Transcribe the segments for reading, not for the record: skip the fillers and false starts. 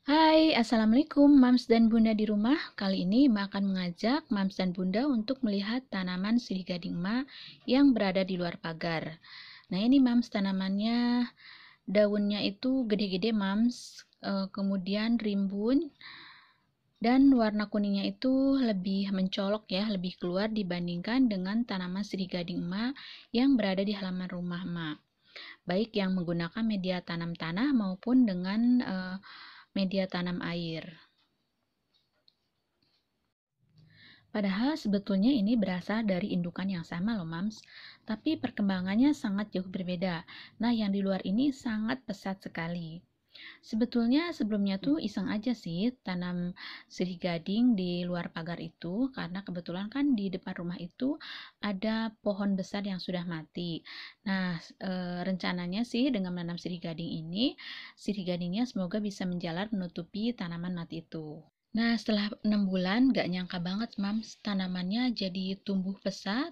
Hai, Assalamualaikum Mams dan Bunda di rumah. Kali ini Ma akan mengajak Mams dan Bunda untuk melihat tanaman sirih gading Ma yang berada di luar pagar. Nah ini Mams tanamannya, daunnya itu gede-gede Mams, kemudian rimbun, dan warna kuningnya itu lebih mencolok ya, lebih keluar dibandingkan dengan tanaman sirih gading Ma yang berada di halaman rumah Ma. Baik yang menggunakan media tanam tanah maupun dengan media tanam air. Padahal sebetulnya ini berasal dari indukan yang sama loh Mams, tapi perkembangannya sangat jauh berbeda. Nah yang di luar ini sangat pesat sekali. Sebetulnya sebelumnya tuh iseng aja sih tanam sirih gading di luar pagar itu, karena kebetulan kan di depan rumah itu ada pohon besar yang sudah mati. Nah rencananya sih dengan menanam sirih gading ini, sirih gadingnya semoga bisa menjalar menutupi tanaman mati itu. Nah, setelah 6 bulan, gak nyangka banget, Mams. Tanamannya jadi tumbuh pesat,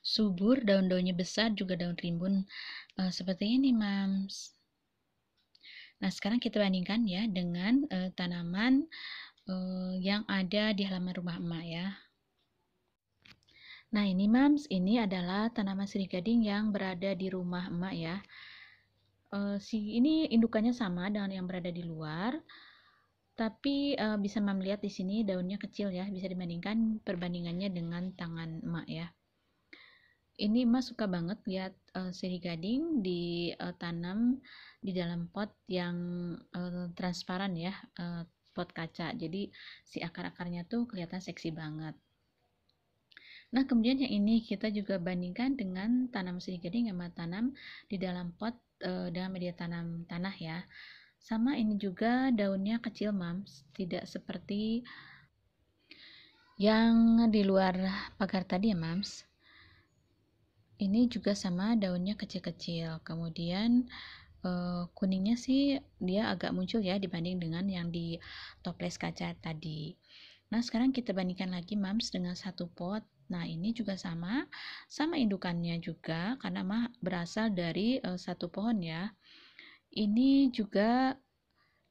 subur, daun-daunnya besar, juga daun rimbun. Seperti ini, Mams. Nah, sekarang kita bandingkan ya dengan tanaman yang ada di halaman rumah emak ya. Nah, ini, Mams, ini adalah tanaman sirih gading yang berada di rumah emak ya. Ini indukannya sama dengan yang berada di luar. Tapi bisa Mam lihat di sini daunnya kecil ya, bisa dibandingkan perbandingannya dengan tangan emak ya. Ini emak suka banget lihat sirih gading ditanam di dalam pot yang transparan ya, pot kaca. Jadi si akar-akarnya tuh kelihatan seksi banget. Nah, kemudian yang ini kita juga bandingkan dengan tanam sirih gading yang emak tanam di dalam pot dengan media tanam tanah ya. Sama ini juga daunnya kecil Mams, tidak seperti yang di luar pagar tadi ya Mams. Ini juga sama daunnya kecil-kecil. Kemudian kuningnya sih dia agak muncul ya dibanding dengan yang di toples kaca tadi. Nah, sekarang kita bandingkan lagi Mams dengan satu pot. Nah, ini juga sama indukannya juga karena mah berasal dari satu pohon ya. Ini juga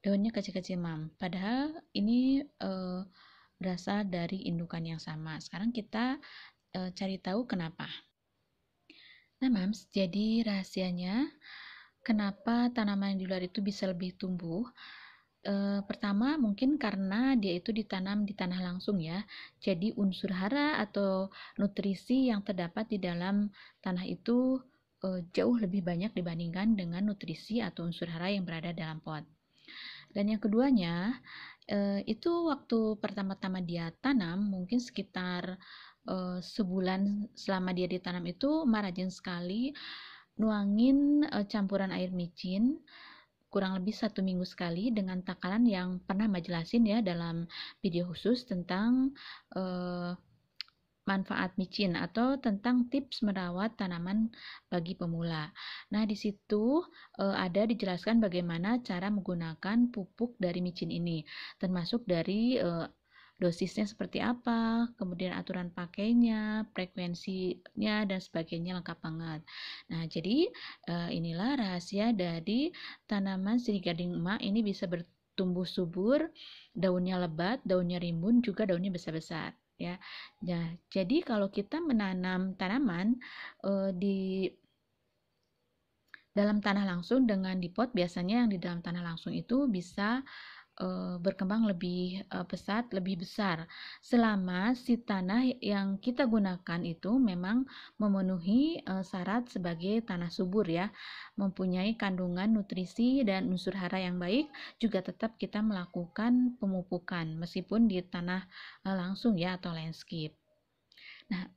daunnya kecil-kecil Mam. Padahal ini berasal dari indukan yang sama. Sekarang kita cari tahu kenapa. Nah, Mams, jadi rahasianya kenapa tanaman di luar itu bisa lebih tumbuh? Pertama, mungkin karena dia itu ditanam di tanah langsung ya. Jadi unsur hara atau nutrisi yang terdapat di dalam tanah itu jauh lebih banyak dibandingkan dengan nutrisi atau unsur hara yang berada dalam pot. Dan yang keduanya, itu waktu pertama-tama dia tanam, mungkin sekitar sebulan selama dia ditanam itu rajin sekali nuangin campuran air micin kurang lebih 1 minggu sekali dengan takaran yang pernah Mbak jelasin ya dalam video khusus tentang eh, manfaat micin atau tentang tips merawat tanaman bagi pemula. Nah, di situ ada dijelaskan bagaimana cara menggunakan pupuk dari micin ini, termasuk dari dosisnya seperti apa, kemudian aturan pakainya, frekuensinya, dan sebagainya lengkap banget. Nah, jadi inilah rahasia dari tanaman sirih gading emak ini bisa bertumbuh subur, daunnya lebat, daunnya rimbun, juga daunnya besar-besar ya. Nah, jadi kalau kita menanam tanaman di dalam tanah langsung dengan di pot, biasanya yang di dalam tanah langsung itu bisa berkembang lebih pesat, lebih besar. Selama si tanah yang kita gunakan itu memang memenuhi syarat sebagai tanah subur ya, mempunyai kandungan nutrisi dan unsur hara yang baik, juga tetap kita melakukan pemupukan meskipun di tanah langsung ya atau landscape. Nah,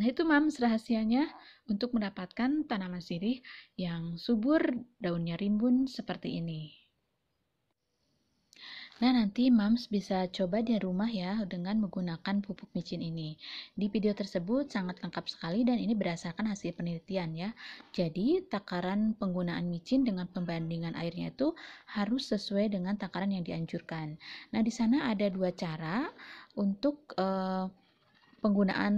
itu Mams rahasianya untuk mendapatkan tanaman sirih yang subur, daunnya rimbun seperti ini. Nah, nanti Mams bisa coba di rumah ya dengan menggunakan pupuk micin ini. Di video tersebut sangat lengkap sekali dan ini berdasarkan hasil penelitian ya. Jadi, takaran penggunaan micin dengan pembandingan airnya itu harus sesuai dengan takaran yang dianjurkan. Nah, di sana ada 2 cara untuk penggunaan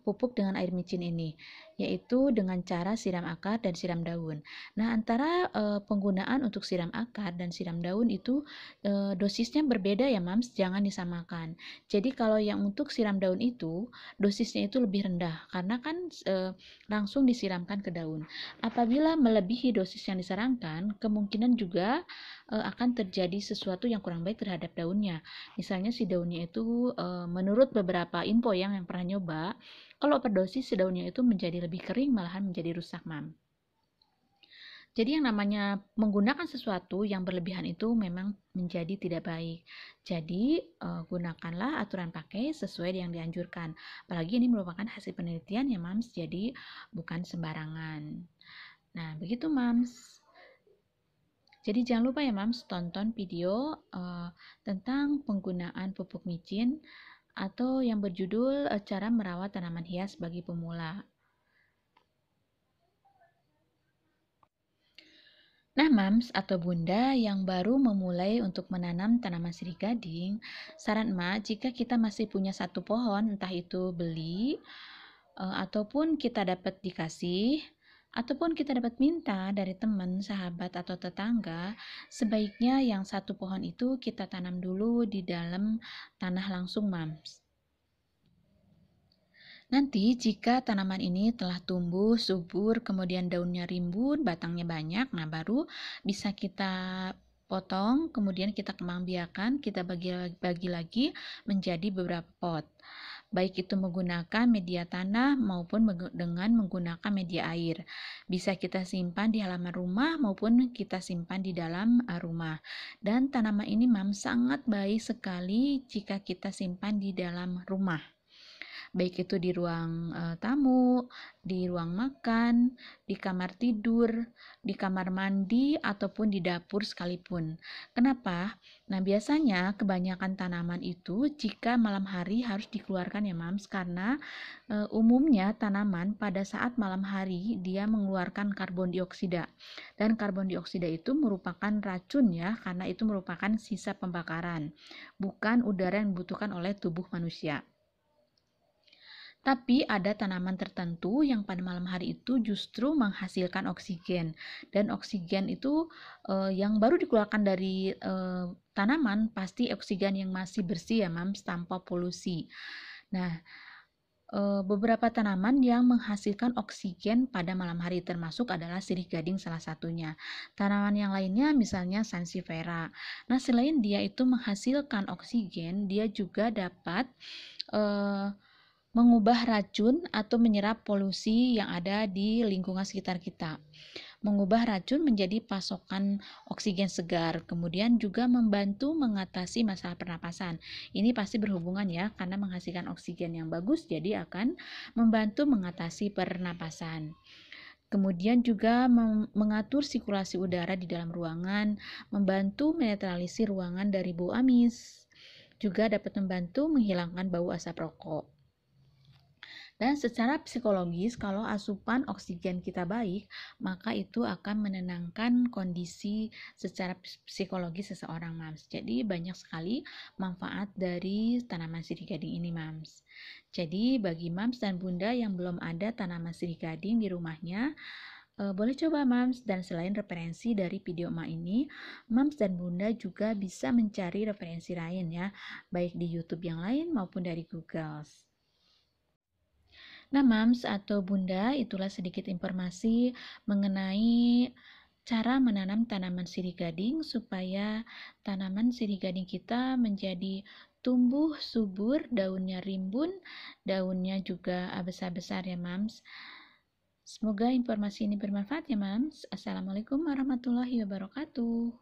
pupuk dengan air micin ini. yaitu dengan cara siram akar dan siram daun. Nah, antara penggunaan untuk siram akar dan siram daun itu dosisnya berbeda ya, Mams, jangan disamakan. Jadi kalau yang untuk siram daun itu dosisnya itu lebih rendah karena kan langsung disiramkan ke daun. Apabila melebihi dosis yang disarankan, kemungkinan juga akan terjadi sesuatu yang kurang baik terhadap daunnya. Misalnya si daunnya itu menurut beberapa info yang pernah nyoba, kalau overdosis si daunnya itu menjadi lebih kering, malahan menjadi rusak, Mam. Jadi yang namanya menggunakan sesuatu yang berlebihan itu memang menjadi tidak baik. Jadi gunakanlah aturan pakai sesuai yang dianjurkan. Apalagi ini merupakan hasil penelitian ya, Mams, jadi bukan sembarangan. Nah, begitu, Mams. Jadi jangan lupa ya, Mams, tonton video tentang penggunaan pupuk micin atau yang berjudul cara merawat tanaman hias bagi pemula. Nah, Mams atau Bunda yang baru memulai untuk menanam tanaman sirih gading, saran Emak jika kita masih punya satu pohon, entah itu beli ataupun kita dapat dikasih, ataupun kita dapat minta dari teman, sahabat, atau tetangga, sebaiknya yang satu pohon itu kita tanam dulu di dalam tanah langsung, Mams. Nanti jika tanaman ini telah tumbuh subur, kemudian daunnya rimbun, batangnya banyak, nah baru bisa kita potong, kemudian kita kembangbiakan, kita bagi lagi menjadi beberapa pot. Baik itu menggunakan media tanah maupun dengan menggunakan media air. Bisa kita simpan di halaman rumah maupun kita simpan di dalam rumah. Dan tanaman ini sangat baik sekali jika kita simpan di dalam rumah, baik itu di ruang tamu, di ruang makan, di kamar tidur, di kamar mandi, ataupun di dapur sekalipun. Kenapa? Nah, biasanya kebanyakan tanaman itu jika malam hari harus dikeluarkan ya, Mams, karena umumnya tanaman pada saat malam hari dia mengeluarkan karbon dioksida. Dan karbon dioksida itu merupakan racun ya, karena itu merupakan sisa pembakaran, bukan udara yang dibutuhkan oleh tubuh manusia. Tapi ada tanaman tertentu yang pada malam hari itu justru menghasilkan oksigen. Dan oksigen itu yang baru dikeluarkan dari tanaman pasti oksigen yang masih bersih ya, Mams, tanpa polusi. Nah, beberapa tanaman yang menghasilkan oksigen pada malam hari termasuk adalah sirih gading salah satunya. Tanaman yang lainnya misalnya sansevieria. Nah, selain dia itu menghasilkan oksigen, dia juga dapat mengubah racun atau menyerap polusi yang ada di lingkungan sekitar kita. Mengubah racun menjadi pasokan oksigen segar, kemudian juga membantu mengatasi masalah pernapasan. Ini pasti berhubungan ya, karena menghasilkan oksigen yang bagus, jadi akan membantu mengatasi pernapasan. Kemudian juga mengatur sirkulasi udara di dalam ruangan, membantu menetralisir ruangan dari bau amis. Juga dapat membantu menghilangkan bau asap rokok. Dan secara psikologis, kalau asupan oksigen kita baik, maka itu akan menenangkan kondisi secara psikologis seseorang, Mams. Jadi banyak sekali manfaat dari tanaman sirih gading ini, Mams. Jadi bagi Mams dan Bunda yang belum ada tanaman sirih gading di rumahnya, boleh coba, Mams. Dan selain referensi dari video emak ini, Mams dan Bunda juga bisa mencari referensi lain ya, baik di YouTube yang lain maupun dari Google. Nah, Mams atau Bunda, itulah sedikit informasi mengenai cara menanam tanaman sirih gading supaya tanaman sirih gading kita menjadi tumbuh subur, daunnya rimbun, daunnya juga besar-besar ya, Mams. Semoga informasi ini bermanfaat ya, Mams. Assalamualaikum warahmatullahi wabarakatuh.